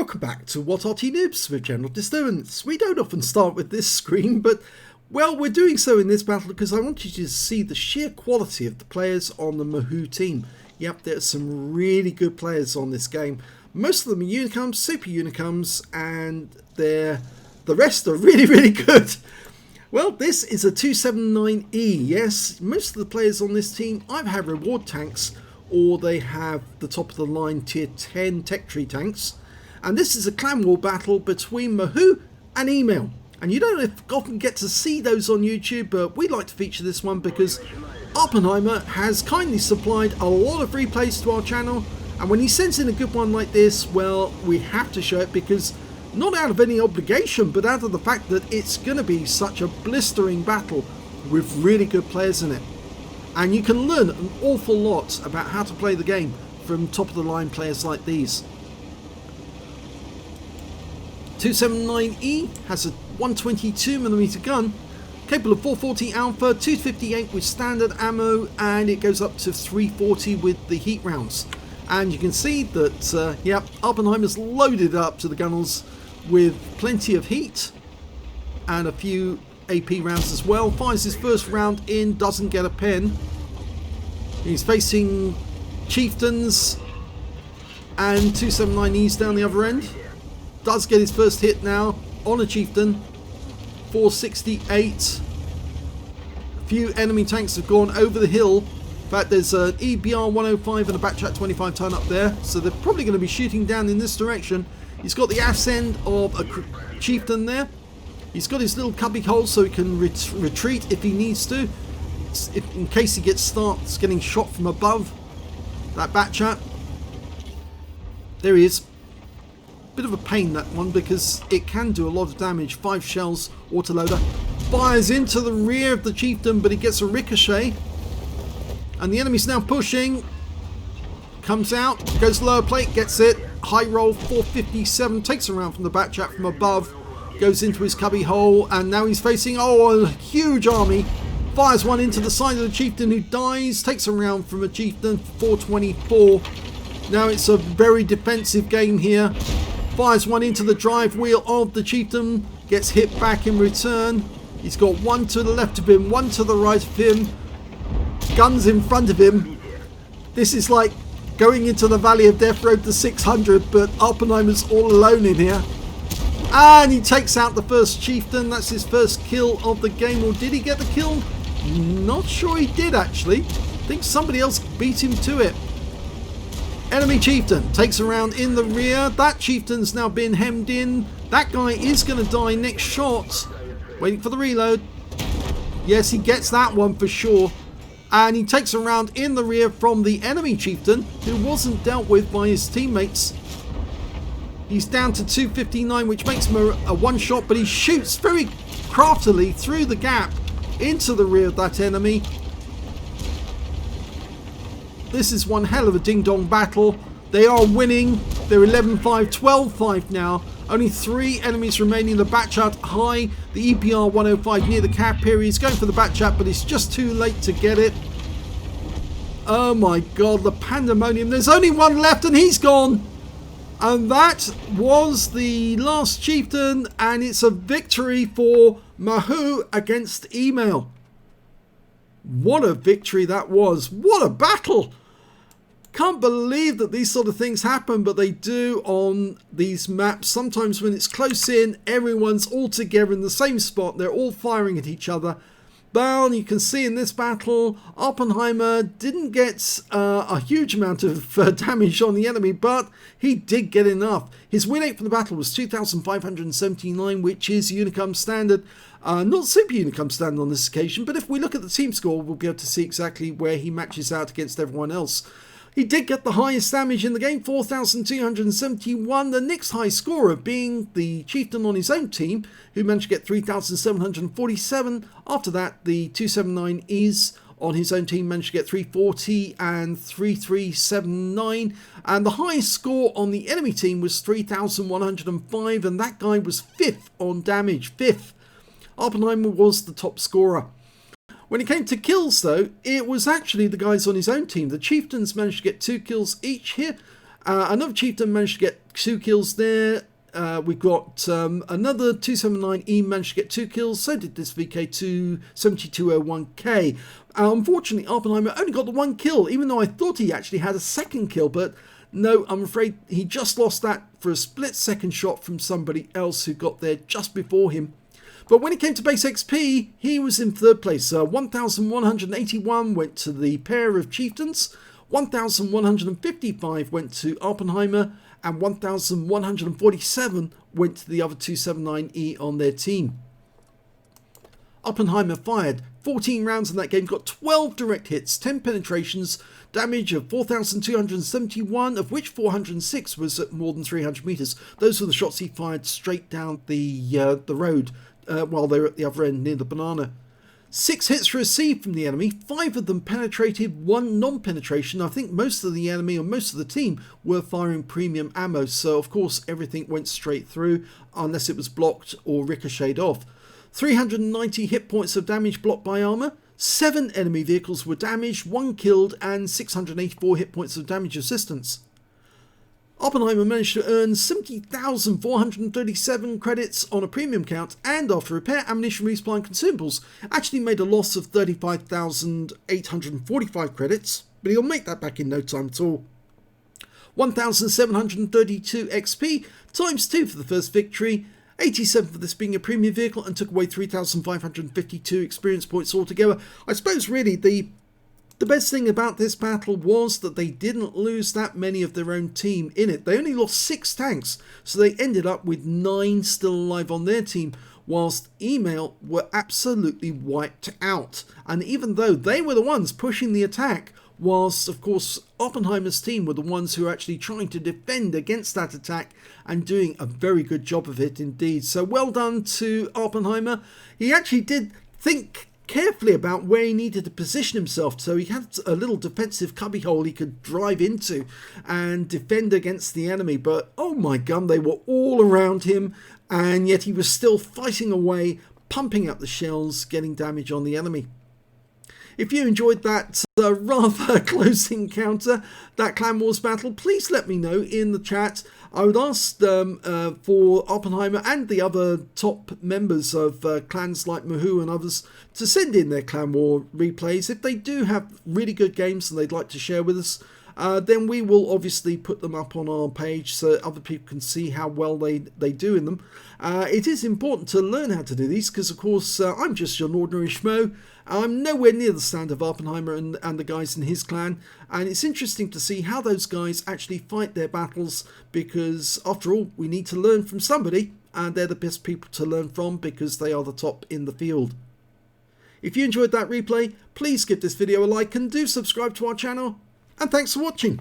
welcome back to What Arty Noobs with General Disturbance. We don't often start with this screen, but well, we're doing so in this battle because I want you to see the sheer quality of the players on the MAHOU team. Yep, there's some really good players on this game. Most of them are Unicums, Super Unicums, and the rest are really good. Well, this is a 279E, yes. Most of the players on this team either have reward tanks or they have the top of the line tier 10 tech tree tanks. And this is a clan war battle between MAHOU and Email. And you don't often get to see those on YouTube, but we like to feature this one because Oppenheimer has kindly supplied a lot of replays to our channel. And when he sends in a good one like this, well, we have to show it because not out of any obligation, but out of the fact that it's going to be such a blistering battle with really good players in it. And you can learn an awful lot about how to play the game from top of the line players like these. 279E has a 122mm gun, capable of 440 alpha, 258 with standard ammo, and it goes up to 340 with the heat rounds. And you can see that, yep, Oppenheimer's loaded up to the gunnels with plenty of heat and a few AP rounds as well. Fires his first round in, doesn't get a pen. He's facing chieftains and 279Es down the other end. Does get his first hit now on a chieftain. 468. A few enemy tanks have gone over the hill. In fact, there's an EBR 105 and a Backchat 25 ton up there, so they're probably going to be shooting down in this direction. He's got the ass end of a chieftain there. He's got his little cubby hole so he can retreat if he needs to, in case he starts getting shot from above. That Backchat. There he is. Bit of a pain, that one, because it can do a lot of damage. 5 shells, autoloader. Fires into the rear of the chieftain, but he gets a ricochet. And the enemy's now pushing. Comes out, goes lower plate, gets it. High roll, 457, takes a round from the Backchat from above. Goes into his cubby hole, and now he's facing, a huge army. Fires one into the side of the chieftain who dies. Takes a round from a chieftain, 424. Now it's a very defensive game here. Fires one into the drive wheel of the chieftain. Gets hit back in return. He's got one to the left of him, one to the right of him. Guns in front of him. This is like going into the Valley of Death Road to 600, but Oppenheimer's all alone in here. And he takes out the first chieftain. That's his first kill of the game. Or did he get the kill? Not sure he did, actually. I think somebody else beat him to it. Enemy chieftain takes a round in the rear. That chieftain's now been hemmed in. That guy is going to die next shot. Waiting for the reload. Yes, he gets that one for sure. And he takes a round in the rear from the enemy chieftain, who wasn't dealt with by his teammates. He's down to 259, which makes him a one-shot, but he shoots very craftily through the gap into the rear of that enemy. This is one hell of a ding-dong battle. They are winning. They're 11-5, 12-5 now. Only 3 enemies remaining. The Backchat high, the EBR 105 near the cap here. He's going for the Backchat, but it's just too late to get it. Oh my god, the pandemonium. There's only one left and he's gone. And that was the last chieftain, and it's a victory for MAHOU against Email. What a victory that was. What a battle. Can't believe that these sort of things happen, but they do on these maps. Sometimes when it's close in, everyone's all together in the same spot. They're all firing at each other. Well, you can see in this battle, Oppenheimer didn't get a huge amount of damage on the enemy, but he did get enough. His win rate for the battle was 2,579, which is Unicum standard. Not Super Unicum standard on this occasion, but if we look at the team score, we'll be able to see exactly where he matches out against everyone else. He did get the highest damage in the game, 4,271. The next high scorer being the chieftain on his own team, who managed to get 3,747. After that, the 279Es on his own team managed to get 340 and 3379. And the highest score on the enemy team was 3,105, and that guy was 5th on damage, 5th. Oppenheimer was the top scorer. When it came to kills, though, it was actually the guys on his own team. The chieftains managed to get 2 kills each here, Another chieftain managed to get 2 kills there. We've got another 279E managed to get 2 kills, so did this VK2 7201K. Unfortunately, Oppenheimer only got the 1 kill, even though I thought he actually had a 2nd kill, but no, I'm afraid he just lost that for a split-second shot from somebody else who got there just before him. But when it came to base XP, he was in 3rd place. 1,181 went to the pair of chieftains, 1,155 went to Oppenheimer, and 1,147 went to the other 279E on their team. Oppenheimer fired 14 rounds in that game, got 12 direct hits, 10 penetrations, damage of 4,271, of which 406 was at more than 300 meters. Those were the shots he fired straight down the road while they were at the other end near the banana. 6 hits received from the enemy, 5 of them penetrated, 1 non-penetration. I think most of the enemy or most of the team were firing premium ammo, so of course everything went straight through unless it was blocked or ricocheted off. 390 hit points of damage blocked by armor, 7 enemy vehicles were damaged, 1 killed, and 684 hit points of damage assistance. Oppenheimer managed to earn 70,437 credits on a premium count, and after repair, ammunition, resupply and consumables, actually made a loss of 35,845 credits, but he'll make that back in no time at all. 1,732 XP times 2 for the first victory, 87 for this being a premium vehicle, and took away 3,552 experience points altogether. I suppose really the best thing about this battle was that they didn't lose that many of their own team in it. They only lost 6 tanks, so they ended up with 9 still alive on their team, whilst Email were absolutely wiped out. And even though they were the ones pushing the attack, whilst of course Oppenheimer's team were the ones who were actually trying to defend against that attack and doing a very good job of it indeed. So well done to Oppenheimer. He actually did think carefully about where he needed to position himself, so he had a little defensive cubbyhole he could drive into and defend against the enemy, but oh my god, they were all around him, and yet he was still fighting away, pumping out the shells, getting damage on the enemy. If you enjoyed that rather close encounter, that Clan Wars battle, please let me know in the chat. I would ask for Oppenheimer and the other top members of clans like MAHOU and others to send in their Clan War replays. If they do have really good games and they'd like to share with us, then we will obviously put them up on our page so other people can see how well they do in them. It is important to learn how to do these because, of course, I'm just an ordinary schmo. I'm nowhere near the stand of Oppenheimer and the guys in his clan, and it's interesting to see how those guys actually fight their battles because, after all, we need to learn from somebody, and they're the best people to learn from because they are the top in the field. If you enjoyed that replay, please give this video a like and do subscribe to our channel, and thanks for watching.